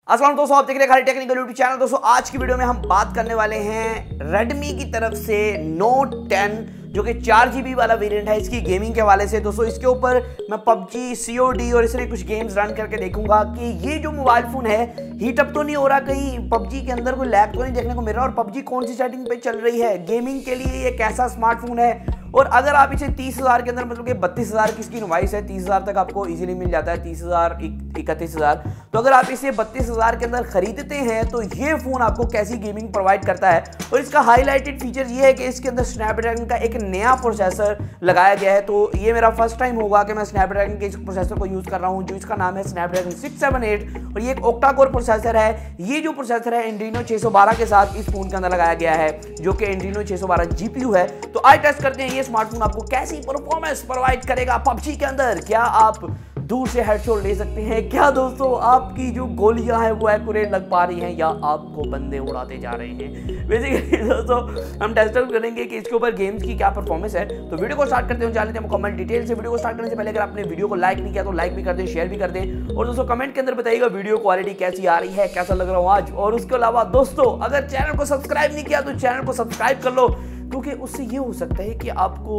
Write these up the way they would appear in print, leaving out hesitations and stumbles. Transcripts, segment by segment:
अस्सलाम दोस्तों, आप देख रहे हैं खाली टेक्निकल यूट्यूब चैनल। दोस्तों आज की वीडियो में हम बात करने वाले हैं रेडमी की तरफ से नोट 10 जो कि 4GB वाला वेरिएंट है इसकी गेमिंग के हवाले से। दोस्तों इसके ऊपर मैं पबजी, COD और इसलिए कुछ गेम्स रन करके देखूंगा कि ये जो मोबाइल फोन है हीट अप तो नहीं हो रहा, कहीं पबजी के अंदर कोई लैग तो नहीं देखने को मिल रहा, और पबजी कौन सी सेटिंग पे चल रही है, गेमिंग के लिए ये कैसा स्मार्टफोन है। और अगर आप इसे 30,000 के अंदर, मतलब कि 32,000 की इसकी डिवाइस है, 30,000 तक आपको इजीली मिल जाता है, 30,000 31,000। तो अगर आप इसे 32,000 के अंदर खरीदते हैं तो ये फोन आपको कैसी गेमिंग प्रोवाइड करता है। और इसका हाईलाइटेड फीचर ये है कि इसके अंदर स्नैपड्रैगन का एक नया प्रोसेसर लगाया गया है। तो ये मेरा फर्स्ट टाइम होगा कि मैं स्नैपड्रैगन के इस प्रोसेसर को यूज कर रहा हूँ, जो इसका नाम है स्नैपड्रैगन 678 और ये एक ऑक्टा कोर प्रोसेसर है। ये जो प्रोसेसर है एंड्रीनो 612 के साथ इस फोन के अंदर लगाया गया है, जो कि एंड्रीनो 612 GPU है। तो आज टेस्ट करते हैं ये स्मार्टफोन आपको कैसी परफॉर्मेंस प्रोवाइड करेगा पबजी के अंदर। क्या आप दूर से हेडशॉट ले सकते हैं? क्या दोस्तों आपकी जो गोलियां हैं वो एक्यूरेट लग पा रही हैं, या आपको बंदे उड़ाते जा रहे हैं? बेसिकली दोस्तों हम टेस्ट आउट करेंगे कि इसके ऊपर गेम्स की क्या परफॉर्मेंस है। तो वीडियो को स्टार्ट करते हैं, जान लेते हैं मुकम्मल डिटेल से। वीडियो को स्टार्ट करने से पहले अगर आपने वीडियो को लाइक नहीं किया तो लाइक भी कर दें, शेयर भी कर दें, और दोस्तों कमेंट के अंदर बताइएगा वीडियो क्वालिटी कैसी आ रही है, कैसा लग रहा हूँ आज। और उसके अलावा दोस्तों अगर चैनल को सब्सक्राइब नहीं किया तो चैनल को सब्सक्राइब कर लो, क्योंकि उससे ये हो सकता है कि आपको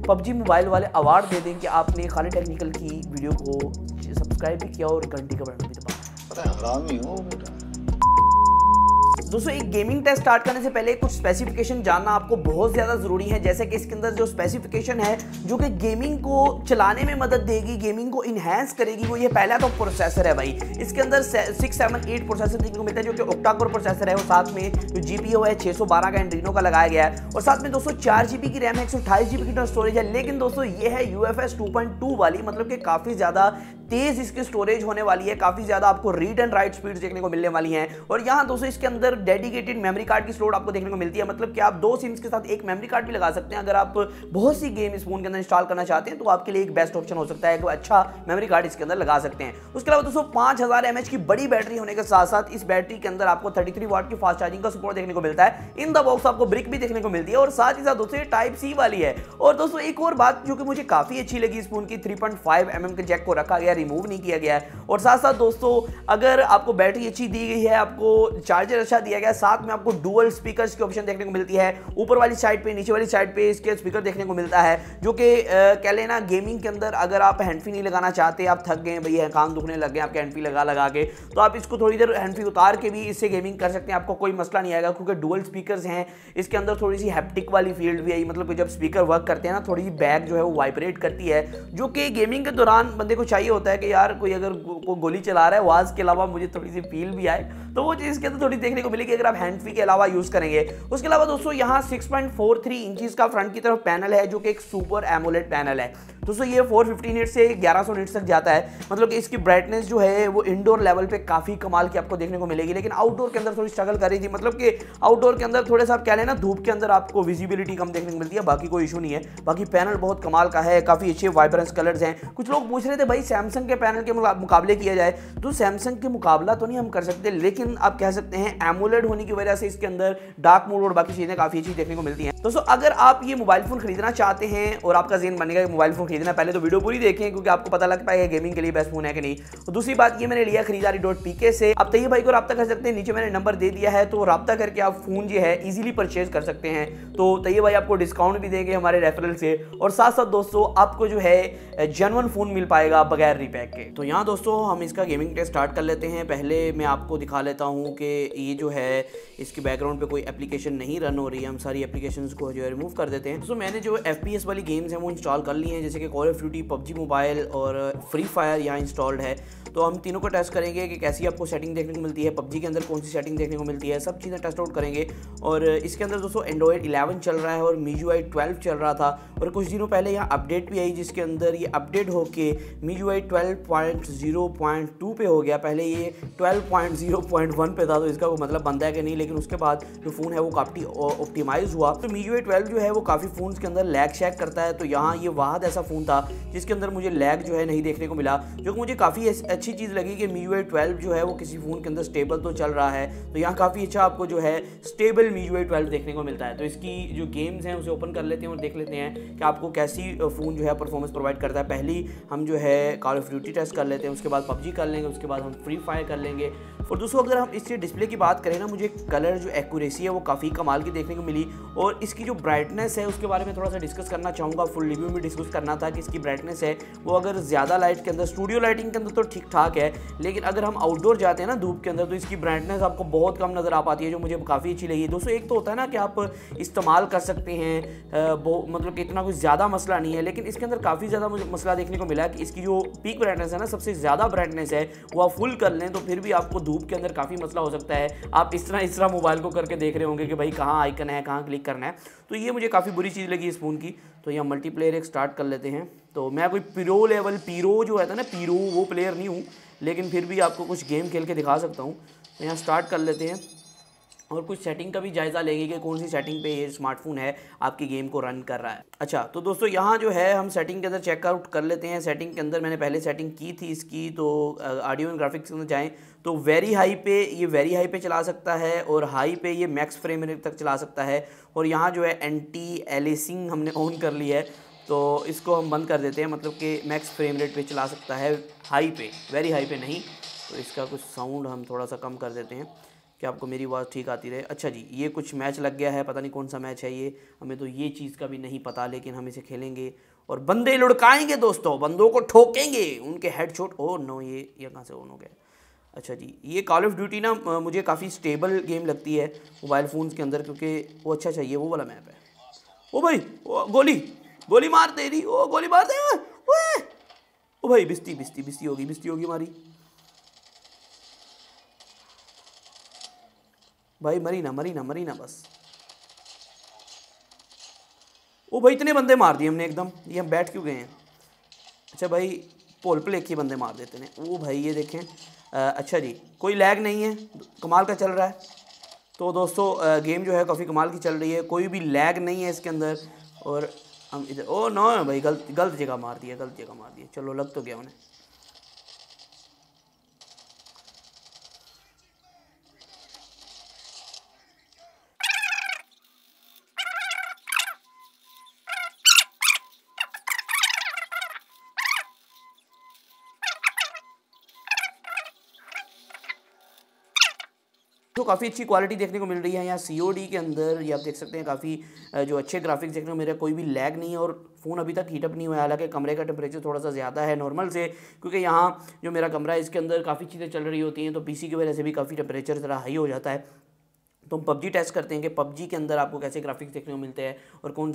पबजी मोबाइल वाले अवार्ड दे दें कि आपने खाली टेक्निकल की वीडियो को सब्सक्राइब भी किया और घंटी का बटन भी दबाया। पता है हरामी हो बेटा। दोस्तों एक गेमिंग टेस्ट स्टार्ट करने से पहले कुछ स्पेसिफिकेशन जानना आपको बहुत ज़्यादा ज़रूरी है। जैसे कि इसके अंदर जो स्पेसिफिकेशन है जो कि गेमिंग को चलाने में मदद देगी, गेमिंग को इन्हेंस करेगी, वो ये पहला तो प्रोसेसर है भाई। इसके अंदर 678 प्रोसेसर देखने को मिलता है, जो कि ऑक्टा कोर प्रोसेसर है, और साथ में जो GPU है 612 का एंड्रीनो का लगाया गया है, और साथ में दोस्तों 4GB की रैम है, 128GB की स्टोरेज है। लेकिन दोस्तों ये है UFS 2.2 वाली, मतलब कि काफ़ी ज़्यादा तेज इसकी स्टोरेज होने वाली है, काफ़ी ज़्यादा आपको रीड एंड राइट स्पीड देखने को मिलने वाली हैं। और यहाँ दोस्तों इसके अंदर डेडिकेटेड मेमोरी कार्ड की स्लॉट आपको देखने को मिलती है, मतलब कि आप 2 सिम्स के साथ एक मेमोरी कार्ड भी लगा सकते हैं। अगर आप बहुत सी गेम इस फोन के अंदर इंस्टॉल करना चाहते हैं तो आपके लिए एक बेस्ट ऑप्शन हो सकता है कि अच्छा मेमोरी कार्ड इसके अंदर लगा सकते हैं। उसके अलावा दोस्तों 5000 mAh की बड़ी बैटरी होने के साथ साथ इस बैटरी के अंदर आपको 33 वाट की फास्ट चार्जिंग का सपोर्ट देखने को मिलता है। इन द बॉक्स आपको ब्रिक भी देखने को मिलती है, और साथ ही साथ दोस्तों टाइप C वाली है। और दोस्तों एक और बात जो कि मुझे काफी अच्छी लगी इस फोन की, 3.5 mm के जैक को रखा गया, रिमूव नहीं किया गया है। और साथ साथ दोस्तों अगर आपको बैटरी अच्छी दी गई है, आपको चार्जर अच्छा दिया गया है, साथ में आपको डुअल स्पीकर्स की ऑप्शन देखने को मिलती है। ऊपर वाली साइड पे, नीचे वाली साइड पे इसके स्पीकर देखने को मिलता है, जो कि कह लेना गेमिंग के अंदर अगर आप हैंड फ्री नहीं लगाना चाहते, आप थक गए भैया, कान दुखने लग गए आपके हैंड फ्री लगा के, तो आप इसको थोड़ी देर हैंड फ्री उतार के भी इससे गेमिंग कर सकते हैं, आपको कोई मसला नहीं आएगा, क्योंकि डुअल स्पीकर्स हैं। इसके अंदर थोड़ी सी हैप्टिक वाली फील्ड भी आई, मतलब कि जब स्पीकर वर्क करते हैं ना, थोड़ी सी बैक जो है वो वाइब्रेट करती है, जो कि गेमिंग के दौरान बंदे को चाहिए होता है कि यार कोई अगर गोली चला रहा है आवाज के अलावा मुझे थोड़ी सी फील भी आए, तो वो चीज इसके अंदर थोड़ी देखने को मिलेगी अगर आप हैंड फ्री के अलावा यूज करेंगे। उसके अलावा दोस्तों यहाँ 6.43 इंचेस का फ्रंट की तरफ पैनल है, जो कि एक सुपर एमोलेड पैनल है। दोस्तों ये 450 निट्स से 1100 निट्स तक जाता है, मतलब कि इसकी ब्राइटनेस जो है वो इंडोर लेवल पे काफी कमाल की आपको देखने को मिलेगी। लेकिन आउटडोर के अंदर थोड़ी स्ट्रगल कर रही थी, मतलब कि आउटडोर के अंदर थोड़े सा आप कह लेना धूप के अंदर आपको विजिबिलिटी कम देखने को मिलती है, बाकी कोई इशू नहीं है। बाकी पैनल बहुत कमाल का है, काफी अच्छे वाइब्रेंस कलर्स हैं। कुछ लोग पूछ रहे थे भाई सैमसंग के पैनल के मुकाबले किया जाए, तो सैमसंग के मुकाबला तो नहीं हम कर सकते, लेकिन आप कह सकते हैं एमोलेड होने की वजह से इसके अंदर डार्क मोड और बाकी चीजें काफी अच्छी देखने को मिलती हैं। दोस्तों अगर आप ये मोबाइल फोन खरीदना चाहते हैं और आपका ज़हन बनेगा कि मोबाइल फोन खरीदना, पहले तो वीडियो पूरी देखें, क्योंकि आपको पता लग पाएगा गेमिंग के लिए बेस्ट फोन है कि नहीं। और दूसरी बात, ये मैंने लिया खरीदारी.pk से। आप तैयब भाई को रब्ता कर सकते हैं, नीचे मैंने नंबर दे दिया है, तो रब्ता करके आप फोन जो है इजीली परचेज कर सकते हैं। तो तैयब भाई आपको डिस्काउंट भी देंगे हमारे रेफरल से, और साथ साथ दोस्तों आपको जो है जेन्युइन फोन मिल पाएगा बगैर रीपैक के। तो यहाँ दोस्तों हम इसका गेमिंग टेस्ट स्टार्ट कर लेते हैं। पहले मैं आपको दिखा लेता हूँ कि ये जो है इसके बैकग्राउंड पे कोई एप्लीकेशन नहीं रन हो रही है, हम सारी एप्लीकेशंस को जो है रिमूव कर देते हैं। तो मैंने जो FPS वाली गेम्स हैं वो इंस्टॉल कर ली हैं, जैसे कि call of duty, PUBG mobile और फ्री फायर यहाँ इंस्टॉल्ड है। तो हम तीनों को टेस्ट करेंगे कि कैसी आपको सेटिंग देखने को मिलती है, पबजी के अंदर कौन सी सेटिंग देखने को मिलती है, सब चीज़ें टेस्ट आउट करेंगे। और इसके अंदर दोस्तों एंड्रॉयड 11 चल रहा है और MIUI 12 चल रहा था, और कुछ दिनों पहले यहाँ अपडेट भी आई जिसके अंदर ये अपडेट होके MIUI 12.0.2 पे हो गया। पहले ये 12.0.1 पे था, तो इसका कोई मतलब बनता है कि नहीं, लेकिन उसके बाद जो फ़ोन है वो काफ़ी ऑप्टिमाइज हुआ। तो MIUI 12 जो है वो काफ़ी फ़ोन्स के अंदर लैग शैग करता है, तो यहाँ ये वाहद ऐसा फ़ोन था जिसके अंदर मुझे लैग जो है नहीं देखने को मिला, जो कि मुझे काफ़ी अच्छी चीज़ लगी कि MIUI 12 जो है वो किसी फ़ोन के अंदर स्टेबल तो चल रहा है। तो यहाँ काफ़ी अच्छा आपको जो है स्टेबल MIUI 12 देखने को मिलता है। तो इसकी जो गेम्स हैं उसे ओपन कर लेते हैं और देख लेते हैं कि आपको कैसी फ़ोन जो है परफॉर्मेंस प्रोवाइड करता है। पहली हम जो है कॉल ऑफ ड्यूटी टेस्ट कर लेते हैं, उसके बाद PUBG कर लेंगे, उसके बाद हम फ्री फायर कर लेंगे। और दोस्तों अगर हम इसके डिस्प्ले की बात करें ना, मुझे कलर जो एक्यूरेसी है वो काफ़ी कमाल की देखने को मिली। और इसकी जो ब्राइटनेस है उसके बारे में थोड़ा सा डिस्कस करना चाहूँगा, फुल रिव्यू में डिस्कस करना था कि इसकी ब्राइटनेस है वो अगर ज़्यादा लाइट के अंदर, स्टूडियो लाइटिंग के अंदर तो ठीक ठाक है, लेकिन अगर हम आउटडोर जाते हैं ना धूप के अंदर, तो इसकी ब्राइटनेस आपको बहुत कम नज़र आ पाती है, जो मुझे काफ़ी अच्छी लगी। दोस्तों एक तो होता है ना कि आप इस्तेमाल कर सकते हैं, मतलब कि इतना कुछ ज़्यादा मसला नहीं है, लेकिन इसके अंदर काफ़ी ज़्यादा मुझे मसला देखने को मिला कि इसकी जो पीक ब्राइटनेस है ना, सबसे ज़्यादा ब्राइटनेस है वो आप फुल कर लें तो फिर भी आपको धूप के अंदर काफ़ी मसला हो सकता है। आप इस तरह मोबाइल को करके देख रहे होंगे कि भाई कहाँ आइकन है, कहाँ क्लिक करना है। तो ये मुझे काफ़ी बुरी चीज़ लगी इस फ़ोन की। तो यहाँ मल्टीप्लेयर एक स्टार्ट कर लेते हैं। तो मैं कोई पीरो जो है ना पीरो वो प्लेयर नहीं हूँ, लेकिन फिर भी आपको कुछ गेम खेल के दिखा सकता हूँ। तो यहाँ स्टार्ट कर लेते हैं और कुछ सेटिंग का भी जायज़ा लेंगे कि कौन सी सेटिंग पे ये स्मार्टफोन है आपकी गेम को रन कर रहा है। अच्छा तो दोस्तों यहाँ जो है हम सेटिंग के अंदर चेकआउट कर लेते हैं। सेटिंग के अंदर मैंने पहले सेटिंग की थी इसकी, तो ऑडियो एंड ग्राफिक्स के अंदर जाएँ तो वेरी हाई पे चला सकता है और हाई पे ये मैक्स फ्रेम रेट तक चला सकता है। और यहाँ जो है एंटी एलिसिंग हमने ऑन कर ली है, तो इसको हम बंद कर देते हैं, मतलब कि मैक्स फ्रेम रेट पे चला सकता है हाई पे, वेरी हाई पे नहीं। तो इसका कुछ साउंड हम थोड़ा सा कम कर देते हैं कि आपको मेरी आवाज़ ठीक आती रहे। अच्छा जी, ये कुछ मैच लग गया है, पता नहीं कौन सा मैच है ये, हमें तो ये चीज़ का भी नहीं पता, लेकिन हम इसे खेलेंगे और बंदे लुढ़काएंगे दोस्तों, बंदों को ठोकेंगे, उनके हेडशॉट। ओह नो, ये कहाँ से ऑन हो गया। अच्छा जी, ये कॉल ऑफ ड्यूटी ना मुझे काफ़ी स्टेबल गेम लगती है मोबाइल फ़ोन्स के अंदर, क्योंकि वो अच्छा चाहिए, वो वाला मैप है। ओ भाई, ओ गोली मार दे रही, ओ गोली मार दे, ओए ओ भाई, बिस्ती होगी हमारी भाई, मरी ना बस। ओ भाई, इतने बंदे मार दिए हमने एकदम, ये हम बैठ क्यों गए हैं। अच्छा भाई, पोल पे लेके बंदे मार देते हैं। ओ भाई ये देखें, अच्छा जी, कोई लैग नहीं है, कमाल का चल रहा है। तो दोस्तों गेम जो है काफ़ी कमाल की चल रही है, कोई भी लैग नहीं है इसके अंदर। और हम इधर, ओ नो भाई, गलत जगह मार दिया। चलो लग तो गया उन्हें। तो काफ़ी अच्छी क्वालिटी देखने को मिल रही है यहाँ COD के अंदर, ये आप देख सकते हैं काफ़ी जो अच्छे ग्राफिक्स देखने को मिल रहे हैं, कोई भी लैग नहीं है और फ़ोन अभी तक हीटअप नहीं हुआ है। हालांकि कमरे का टेम्परेचर थोड़ा सा ज़्यादा है नॉर्मल से, क्योंकि यहाँ जो मेरा कमरा है इसके अंदर काफ़ी चीज़ें चल रही होती हैं, तो PC की वजह से भी काफ़ी टेम्परेचर ज़रा हाई हो जाता है। तो हम PUBG टेस्ट करते हैं कि PUBG के अंदर आपको कैसे ग्राफिक्स देखने को मिलते हैं और कौन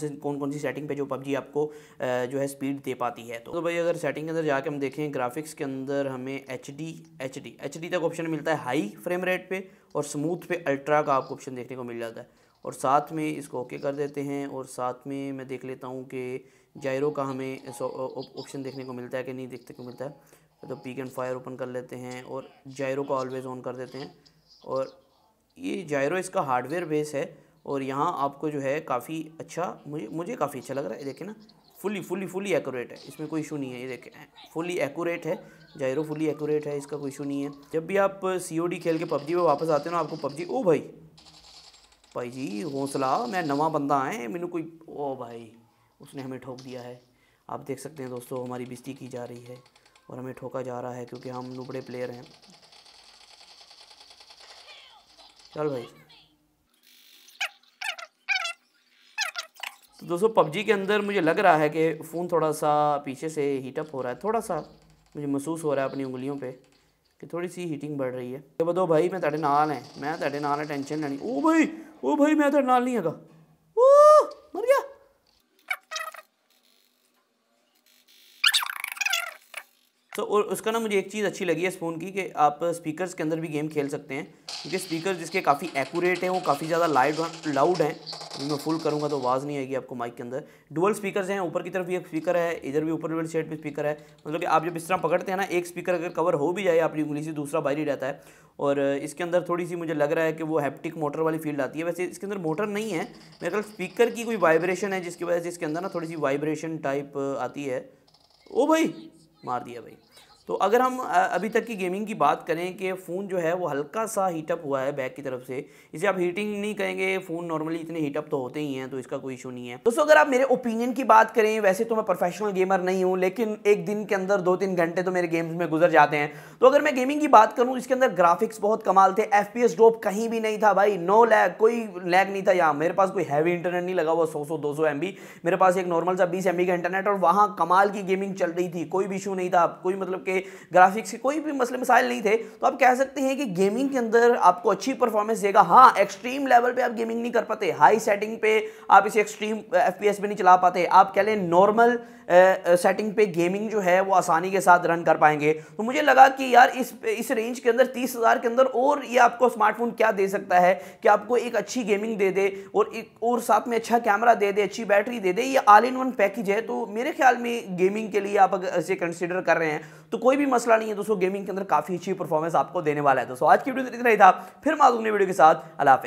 सी सेटिंग पे जो PUBG आपको जो है स्पीड दे पाती है। तो भाई अगर सेटिंग के अंदर जाके हम देखें ग्राफिक्स के अंदर, हमें HD तक ऑप्शन मिलता है हाई फ्रेम रेट पे, और स्मूथ पे अल्ट्रा का आपको ऑप्शन देखने को मिल जाता है। और साथ में इसको ओके कर देते हैं, और साथ में मैं देख लेता हूँ कि जायरो का हमें ऑप्शन देखने को मिलता है कि नहीं देखने को मिलता है। तो पीक एंड फायर ओपन कर लेते हैं और जायरो का ऑलवेज़ ऑन कर देते हैं। और ये जायरो इसका हार्डवेयर बेस है, और यहाँ आपको जो है काफ़ी अच्छा, मुझे काफ़ी अच्छा लग रहा है। देखें ना, फुली एक्यूरेट है, इसमें कोई इशू नहीं है। ये देखें, फुली एक्यूरेट है जायरो, फुली एक्यूरेट है, इसका कोई इशू नहीं है। जब भी आप COD खेल के PUBG में वापस आते हो ना, आपको PUBG, ओ भाई जी हौसला, मैं नवा बंदा है, मैंने कोई, ओ भाई उसने हमें ठोक दिया है। आप देख सकते हैं दोस्तों, हमारी बेइज्जती की जा रही है और हमें ठोका जा रहा है क्योंकि हम नुबड़े प्लेयर हैं। चल भाई। तो दोस्तों PUBG के अंदर मुझे लग रहा है कि फ़ोन थोड़ा सा पीछे से हीटअप हो रहा है, थोड़ा सा मुझे महसूस हो रहा है अपनी उंगलियों पे कि थोड़ी सी हीटिंग बढ़ रही है। तो बताओ भाई, मैं तेरे नाल है, टेंशन लेनी। ओ भाई मैं तेरे नाल नहीं हैगा, मर गया। तो और उसका ना मुझे एक चीज़ अच्छी लगी है इस फ़ोन की कि आप स्पीकर्स के अंदर भी गेम खेल सकते हैं, क्योंकि स्पीकर जिसके काफ़ी एक्यूरेट हैं, वो काफ़ी ज़्यादा लाउड हैं। अभी मैं फुल करूँगा तो आवाज़ नहीं आएगी आपको माइक के अंदर। डुअल स्पीकर्स हैं, ऊपर की तरफ भी एक स्पीकर है, इधर भी ऊपर वाली साइड पे स्पीकर है। मतलब कि आप जब इस तरह पकड़ते हैं ना, एक स्पीकर अगर कवर हो भी जाए आपकी उंगली से, दूसरा बाहर ही रहता है। और इसके अंदर थोड़ी सी मुझे लग रहा है कि वो हैप्टिक मोटर वाली फील्ड आती है। वैसे इसके अंदर मोटर नहीं है, मेरे ख्याल स्पीकर की कोई वाइब्रेशन है जिसकी वजह से इसके अंदर ना थोड़ी सी वाइब्रेशन टाइप आती है। ओ भाई, मार दिया भाई। तो अगर हम अभी तक की गेमिंग की बात करें कि फ़ोन जो है वो हल्का सा हीटअप हुआ है बैक की तरफ से। इसे आप हीटिंग नहीं कहेंगे, फ़ोन नॉर्मली इतने हीटअप तो होते ही हैं, तो इसका कोई इशू नहीं है। दोस्तों अगर आप मेरे ओपिनियन की बात करें, वैसे तो मैं प्रोफेशनल गेमर नहीं हूँ, लेकिन एक दिन के अंदर 2-3 घंटे तो मेरे गेम्स में गुजर जाते हैं। तो अगर मैं गेमिंग की बात करूँ, इसके अंदर ग्राफिक्स बहुत कमाल थे, FPS ड्रॉप कहीं भी नहीं था भाई, नो लैग, कोई लैग नहीं था। यहाँ मेरे पास कोई हैवी इंटरनेट नहीं लगा हुआ 100-200 MB, मेरे पास एक नॉर्मल सा 20 MB का इंटरनेट, और वहाँ कमाल की गेमिंग चल रही थी, कोई भी इशू नहीं था, कोई मतलब कि ग्राफिक्स कोई भी मसले मसाइल नहीं थे। तो आप कह सकते हैं कि गेमिंग के अंदर आपको अच्छी परफॉर्मेंस देगा। हाँ, एक्सट्रीम लेवल पे आप गेमिंग नहीं कर पाते, हाई सेटिंग पे आप इसे एक्सट्रीम FPS पे नहीं चला पाते। आप कह लें नॉर्मल सेटिंग पे गेमिंग जो है वो आसानी के साथ रन कर पाएंगे। तो मुझे लगा कि यार इस रेंज के अंदर 30,000 के अंदर और ये आपको स्मार्टफोन क्या दे सकता है कि आपको एक अच्छी गेमिंग दे दे और साथ में अच्छा कैमरा दे दे, अच्छी बैटरी दे दे। ये ऑल इन वन पैकेज है। तो मेरे ख्याल में गेमिंग के लिए आप अगर इसे कंसिडर कर रहे हैं तो कोई भी मसला नहीं है दोस्तों, गेमिंग के अंदर काफ़ी अच्छी परफॉर्मेंस आपको देने वाला है। दोस्तों आज की वीडियो इतना ही था, फिर मैं अगली वीडियो के साथ। अल्लाह हाफ़िज़।